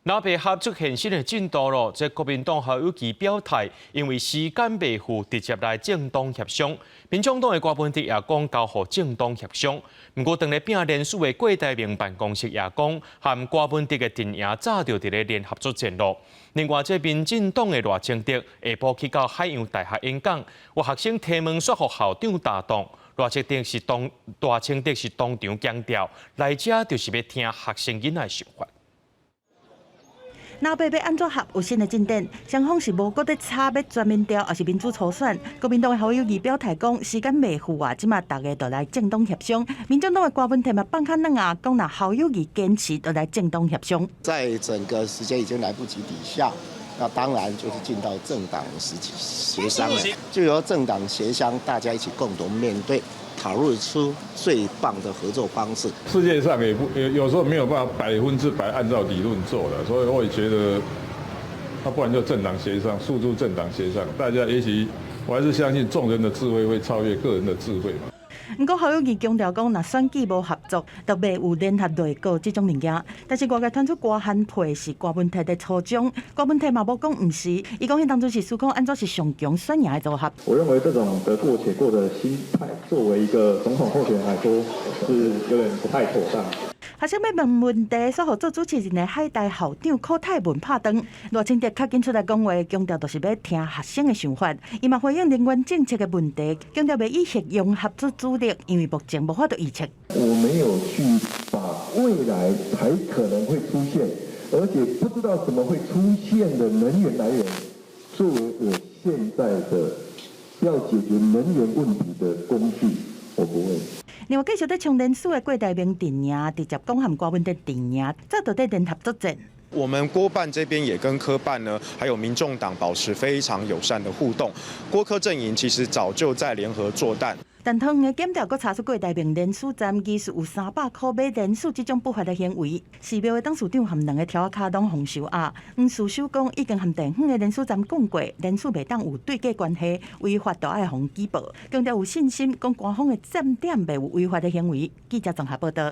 那配合出现新的进度咯，这国民党校友期表态，因为时间未赴，直接来政党协商。民众党的郭文哲也讲交予政党协商。不过，当日拼连署的郭台铭办公室也讲，和郭文哲的阵营早就伫咧联合作战咯。另外，这民进党的赖清德下晡去到海洋大学演讲，有学生提问说，予校长打动。赖清德是当场强调，来者就是要听学生囡仔的想法。老爸要安怎合有新的进展？双方是无搁在吵要全面调，还是民主初选？国民党的校友仪表态讲时间未赴啊，即马大家都来政党协商。民进党的郭文哲嘛放较软啊，讲若校友仪坚持都来政党协商。在整个时间已经来不及底下，那当然就是进到政党协商了，就由政党协商，大家一起共同面对。讨论出最棒的合作方式。世界上有时候没有办法100%按照理论做的，所以我也觉得，那不然就政党协商，诉诸政党协商，大家也许我还是相信众人的智慧会超越个人的智慧嘛。不过校友义强调讲，若选举无合作，就袂有联合内阁这种物件。但是外界传出郭汉培是郭文哲的初衷，郭文哲嘛无讲唔是，伊讲迄当初是思考安怎是上强选赢的组合。我认为这种得过且过的心态，作为一个总统候选人来说，是有点不太妥当。学生要问问题，所做主持人的海大校长柯泰文拍断，赖清德较紧出来讲话，强调就是要听学生的想法。伊嘛回应人员政策的问题，强调要以协用合作主力，因为目前无法度预测。我没有去把未来还可能会出现，而且不知道怎么会出现的能源来源，作为我现在的要解决能源问题的工具，我不会。另外，继续在冲连署的郭台铭阵营，直接讲和郭文哲阵营，早就在联合作战。我们郭办这边也跟柯办呢，还有民众党保持非常友善的互动。郭柯阵营其实早就在联合作战。但汤的检调，佫查出郭台铭连署站疑似有300块买连署这种不法的行为。寺庙的董事长和2个条卡拢封收押。黄事首讲已经和地方的连署站讲过，连署袂当有对价关系，违法就爱互举报。强调有信心，讲官方的站点袂有违法的行为。记者综合报道。